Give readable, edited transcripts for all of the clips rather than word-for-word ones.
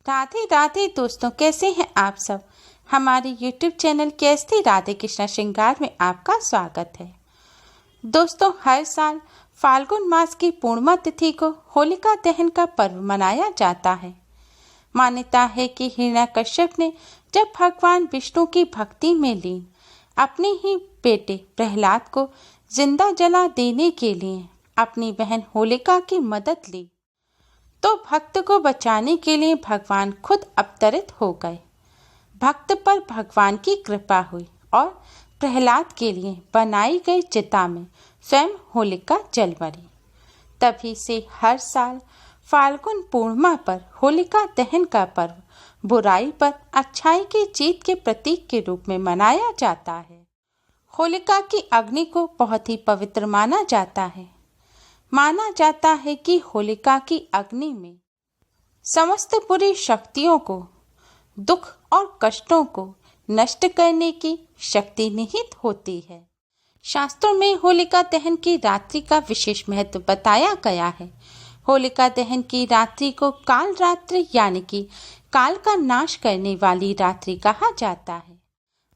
राधे राधे दोस्तों, कैसे हैं आप सब। हमारे YouTube चैनल कैस्ती राधे कृष्णा श्रृंगार में आपका स्वागत है। दोस्तों, हर साल फाल्गुन मास की पूर्णिमा तिथि को होलिका दहन का पर्व मनाया जाता है। मान्यता है कि हिरण्यकश्यप ने जब भगवान विष्णु की भक्ति में लीन अपने ही बेटे प्रहलाद को जिंदा जला देने के लिए अपनी बहन होलिका की मदद ली, तो भक्त को बचाने के लिए भगवान खुद अवतरित हो गए। भक्त पर भगवान की कृपा हुई और प्रहलाद के लिए बनाई गई चिता में स्वयं होलिका जल मरी। तभी से हर साल फाल्गुन पूर्णिमा पर होलिका दहन का पर्व बुराई पर अच्छाई की जीत के प्रतीक के रूप में मनाया जाता है। होलिका की अग्नि को बहुत ही पवित्र माना जाता है। माना जाता है कि होलिका की अग्नि में समस्त बुरी शक्तियों को, दुख और कष्टों को नष्ट करने की शक्ति निहित होती है। शास्त्रों में होलिका दहन की रात्रि का विशेष महत्व बताया गया है। होलिका दहन की रात्रि को काल रात्रि यानी कि काल का नाश करने वाली रात्रि कहा जाता है।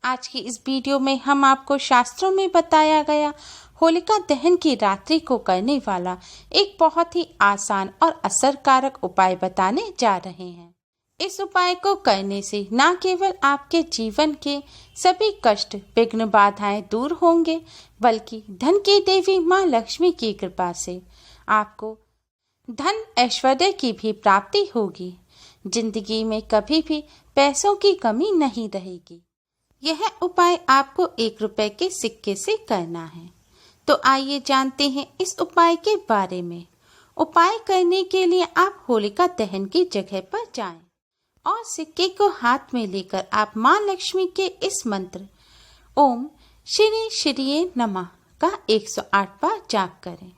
आज की इस वीडियो में हम आपको शास्त्रों में बताया गया होलिका दहन की रात्रि को करने वाला एक बहुत ही आसान और असरकारक उपाय बताने जा रहे हैं। इस उपाय को करने से न केवल आपके जीवन के सभी कष्ट, विघ्न, बाधाएं दूर होंगे, बल्कि धन की देवी माँ लक्ष्मी की कृपा से आपको धन ऐश्वर्य की भी प्राप्ति होगी। जिंदगी में कभी भी पैसों की कमी नहीं रहेगी। यह उपाय आपको 1 रुपए के सिक्के से करना है। तो आइए जानते हैं इस उपाय के बारे में। उपाय करने के लिए आप होलिका दहन की जगह पर जाएं और सिक्के को हाथ में लेकर आप माँ लक्ष्मी के इस मंत्र ओम श्री श्रीये नमः का 108 बार जाप करें।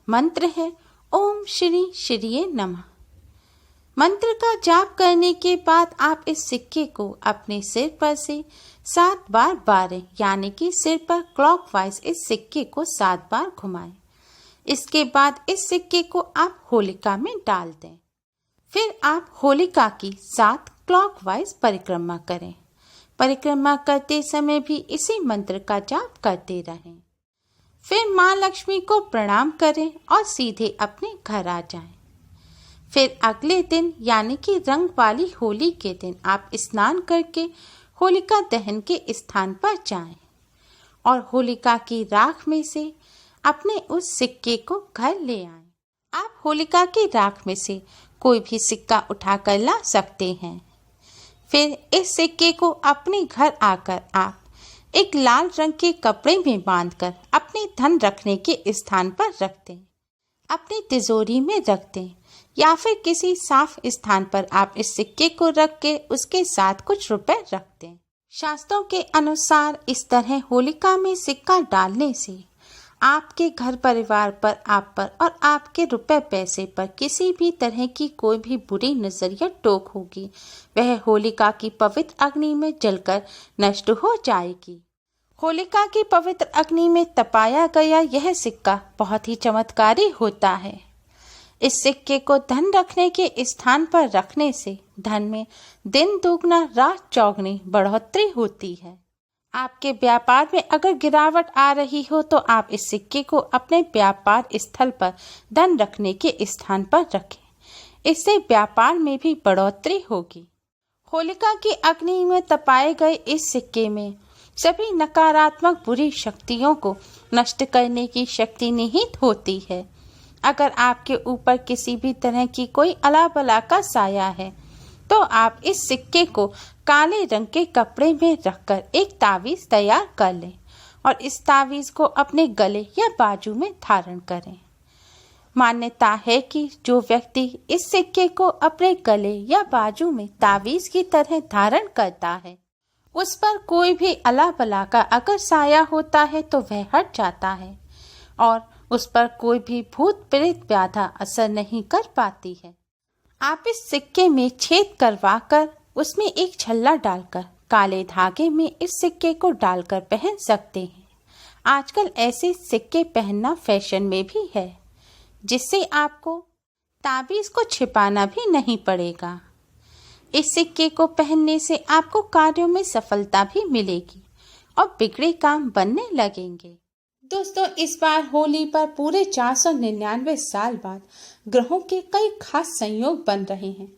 मंत्र है ओम श्री श्रीये नमः। मंत्र का जाप करने के बाद आप इस सिक्के को अपने सिर पर से 7 बार बारें, यानी कि सिर पर क्लॉकवाइज इस सिक्के को 7 बार घुमाएं। इसके बाद इस सिक्के को आप होलिका में डाल दें। फिर आप होलिका की 7 क्लॉकवाइज परिक्रमा करें। परिक्रमा करते समय भी इसी मंत्र का जाप करते रहें। फिर माँ लक्ष्मी को प्रणाम करें और सीधे अपने घर आ जाएं। फिर अगले दिन यानी कि रंग वाली होली के दिन आप स्नान करके होलिका दहन के स्थान पर जाएं और होलिका की राख में से अपने उस सिक्के को घर ले आएं। आप होलिका की राख में से कोई भी सिक्का उठाकर ला सकते हैं। फिर इस सिक्के को अपने घर आकर आप एक लाल रंग के कपड़े में बांधकर अपने धन रखने के स्थान पर रख दें। अपनी तिजोरी में रख दें या फिर किसी साफ स्थान पर आप इस सिक्के को रख के उसके साथ कुछ रुपए रख दें। शास्त्रों के अनुसार इस तरह होलिका में सिक्का डालने से आपके घर परिवार पर, आप पर और आपके रुपए पैसे पर किसी भी तरह की कोई भी बुरी नजर या टोक होगी, वह होलिका की पवित्र अग्नि में जलकर नष्ट हो जाएगी। होलिका की पवित्र अग्नि में तपाया गया यह सिक्का बहुत ही चमत्कारी होता है। इस सिक्के को धन रखने के स्थान पर रखने से धन में दिन दुगना रात चौगनी बढ़ोतरी होती है। आपके व्यापार में अगर गिरावट आ रही हो तो आप इस सिक्के को अपने व्यापार स्थल पर धन रखने के स्थान पर रखें। इससे व्यापार में भी बढ़ोतरी होगी। होलिका की अग्नि में तपाए गए इस सिक्के में सभी नकारात्मक बुरी शक्तियों को नष्ट करने की शक्ति निहित होती है। अगर आपके ऊपर किसी भी तरह की कोई अला बला का साया है तो आप इस सिक्के को काले रंग के कपड़े में रखकर एक तावीज तैयार कर लें और इस तावीज को अपने गले या बाजू में धारण करें। मान्यता है कि जो व्यक्ति इस सिक्के को अपने गले या बाजू में तावीज की तरह धारण करता है, उस पर कोई भी अला बला का अगर साया होता है तो वह हट जाता है और उस पर कोई भी भूत प्रेत बाधा असर नहीं कर पाती है। आप इस सिक्के में छेद करवाकर उसमें एक छल्ला डालकर काले धागे में इस सिक्के को डालकर पहन सकते हैं। आजकल ऐसे सिक्के पहनना फैशन में भी है, जिससे आपको ताबीज को छिपाना भी नहीं पड़ेगा। इस सिक्के को पहनने से आपको कार्यों में सफलता भी मिलेगी और बिगड़े काम बनने लगेंगे। दोस्तों, इस बार होली पर पूरे 499 साल बाद ग्रहों के कई खास संयोग बन रहे हैं।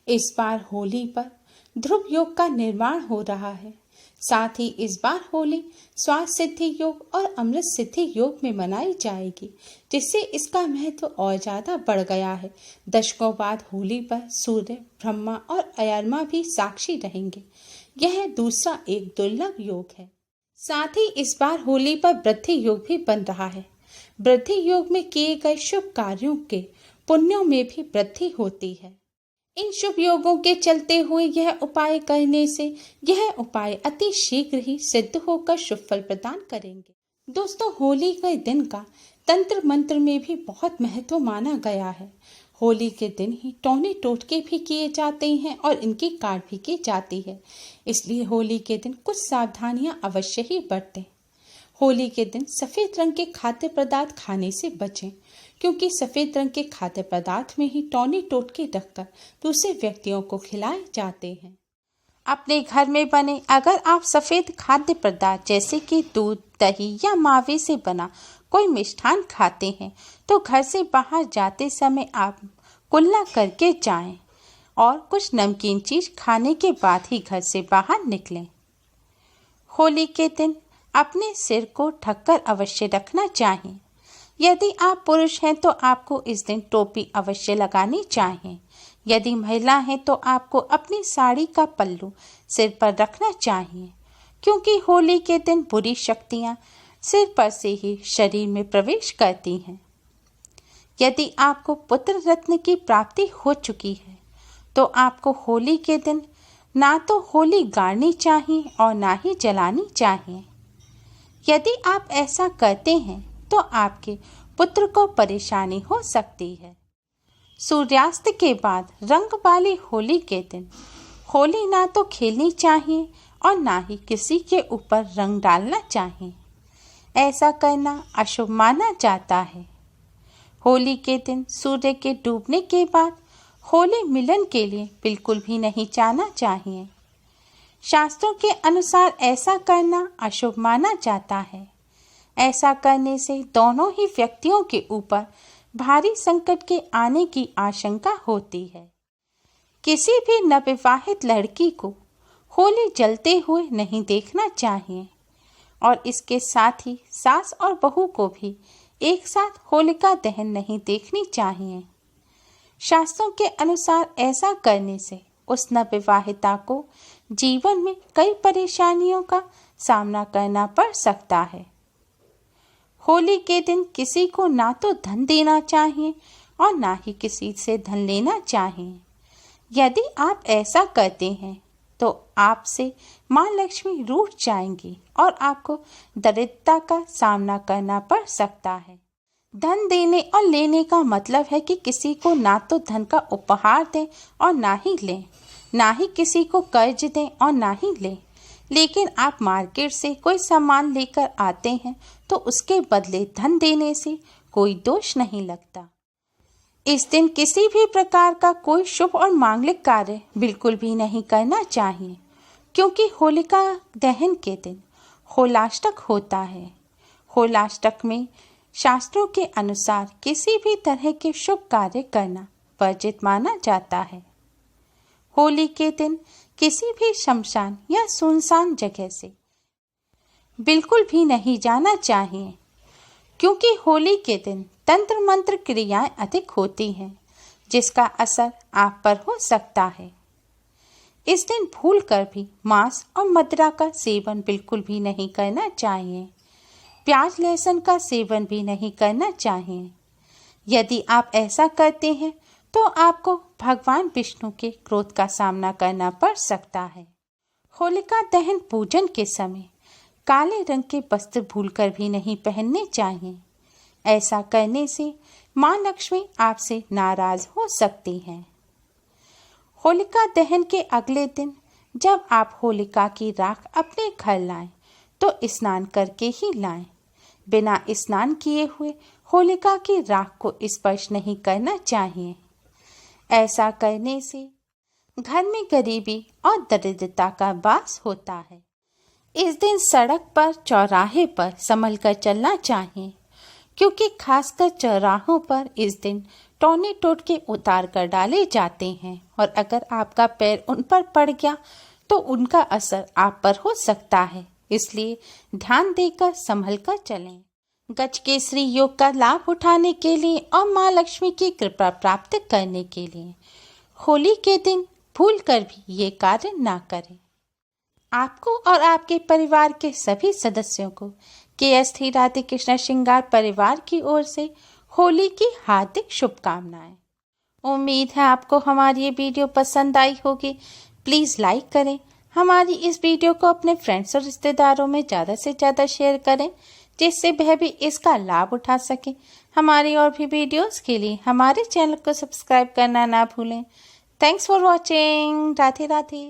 इस बार होली पर ध्रुव योग का निर्माण हो रहा है। साथ ही इस बार होली स्वास्थ्य सिद्धि योग और अमृत सिद्धि योग में मनाई जाएगी, जिससे इसका महत्व और ज्यादा बढ़ गया है। दशकों बाद होली पर सूर्य, ब्रह्मा और अयरमा भी साक्षी रहेंगे। यह दूसरा एक दुर्लभ योग है। साथ ही इस बार होली पर वृद्धि योग भी बन रहा है। वृद्धि योग में किए गए शुभ कार्यों के पुण्यों में भी वृद्धि होती है। इन शुभ योगों के चलते हुए यह उपाय करने से यह उपाय अति शीघ्र ही सिद्ध होकर शुभ फल प्रदान करेंगे। दोस्तों, होली के दिन का तंत्र मंत्र में भी बहुत महत्व माना गया है। होली के दिन ही टोने टोटके भी किए जाते हैं और इनकी काट भी की जाती है। इसलिए होली के दिन कुछ सावधानियां अवश्य ही बरतें। होली के दिन सफेद रंग के खाद्य पदार्थ खाने से बचें, क्योंकि सफेद रंग के खाद्य पदार्थ में ही टोने टोटके रखकर दूसरे व्यक्तियों को खिलाए जाते हैं। अपने घर में बने अगर आप सफेद खाद्य पदार्थ जैसे कि दूध, दही या मावे से बना कोई मिष्ठान खाते हैं तो घर से बाहर जाते समय आप कुल्ला करके जाएं और कुछ नमकीन चीज खाने के बाद ही घर से बाहर निकलें। होली के दिन अपने सिर को ढककर अवश्य रखना चाहिए। यदि आप पुरुष हैं तो आपको इस दिन टोपी अवश्य लगानी चाहिए। यदि महिला हैं तो आपको अपनी साड़ी का पल्लू सिर पर रखना चाहिए, क्योंकि होली के दिन बुरी शक्तियां सिर पर से ही शरीर में प्रवेश करती हैं। यदि आपको पुत्र रत्न की प्राप्ति हो चुकी है तो आपको होली के दिन ना तो होली गाड़नी चाहिए और ना ही जलानी चाहिए। यदि आप ऐसा करते हैं तो आपके पुत्र को परेशानी हो सकती है। सूर्यास्त के बाद रंग वाली होली के दिन होली ना तो खेलनी चाहिए और ना ही किसी के ऊपर रंग डालना चाहिए। ऐसा करना अशुभ माना जाता है। होली के दिन सूर्य के डूबने के बाद होली मिलन के लिए बिल्कुल भी नहीं जाना चाहिए। शास्त्रों के अनुसार ऐसा करना अशुभ माना जाता है। ऐसा करने से दोनों ही व्यक्तियों के ऊपर भारी संकट के आने की आशंका होती है। किसी भी नवविवाहित लड़की को होली जलते हुए नहीं देखना चाहिए और इसके साथ ही सास और बहू को भी एक साथ होलिका दहन नहीं देखनी चाहिए। शास्त्रों के अनुसार ऐसा करने से उस नवविवाहिता को जीवन में कई परेशानियों का सामना करना पड़ सकता है। होली के दिन किसी को ना तो धन देना चाहिए और ना ही किसी से धन लेना चाहिए। यदि आप ऐसा करते हैं तो आपसे माँ लक्ष्मी रूठ जाएंगी और आपको दरिद्रता का सामना करना पड़ सकता है। धन देने और लेने का मतलब है कि किसी को ना तो धन का उपहार दें और ना ही लें, ना ही किसी को कर्ज दें और ना ही लें। लेकिन आप मार्केट से कोई सामान लेकर आते हैं तो उसके बदले धन देने से कोई दोष नहीं लगता। इस दिन किसी भी प्रकार का कोई शुभ और मांगलिक कार्य बिल्कुल भी नहीं करना चाहिए, क्योंकि होलिका दहन के दिन होलाष्टक होता है। होलाष्टक में शास्त्रों के अनुसार किसी भी तरह के शुभ कार्य करना वर्जित माना जाता है। होली के दिन किसी भी शमशान या सुनसान जगह से बिल्कुल भी नहीं जाना चाहिए, क्योंकि होली के दिन तंत्र मंत्र क्रियाएं अधिक होती हैं, जिसका असर आप पर हो सकता है। इस दिन भूलकर भी मांस और मदिरा का सेवन बिल्कुल भी नहीं करना चाहिए। प्याज लहसुन का सेवन भी नहीं करना चाहिए। यदि आप ऐसा करते हैं तो आपको भगवान विष्णु के क्रोध का सामना करना पड़ सकता है। होलिका दहन पूजन के समय काले रंग के वस्त्र भूलकर भी नहीं पहनने चाहिए। ऐसा करने से माँ लक्ष्मी आपसे नाराज हो सकती हैं। होलिका दहन के अगले दिन जब आप होलिका की राख अपने घर लाएं तो स्नान करके ही लाएं। बिना स्नान किए हुए होलिका की राख को स्पर्श नहीं करना चाहिए। ऐसा करने से घर में गरीबी और दरिद्रता का वास होता है। इस दिन सड़क पर, चौराहे पर संभल कर चलना चाहिए, क्योंकि खासकर चौराहों पर इस दिन टोने टोटके उतार कर डाले जाते हैं और अगर आपका पैर उन पर पड़ गया तो उनका असर आप पर हो सकता है। इसलिए ध्यान देकर संभल कर चलें। गजकेसरी योग का लाभ उठाने के लिए और माँ लक्ष्मी की कृपा प्राप्त करने के लिए होली के दिन भूल कर भी ये कार्य ना करें। आपको और आपके परिवार के सभी सदस्यों को केएसटी राधे कृष्णा श्रृंगार परिवार की ओर से होली की हार्दिक शुभकामनाएं। उम्मीद है आपको हमारी ये वीडियो पसंद आई होगी। प्लीज़ लाइक करें। हमारी इस वीडियो को अपने फ्रेंड्स और रिश्तेदारों में ज़्यादा से ज़्यादा शेयर करें, जिससे वह भी इसका लाभ उठा सके। हमारी और भी वीडियोस के लिए हमारे चैनल को सब्सक्राइब करना ना भूलें। Thanks for watching. Radhe Radhe.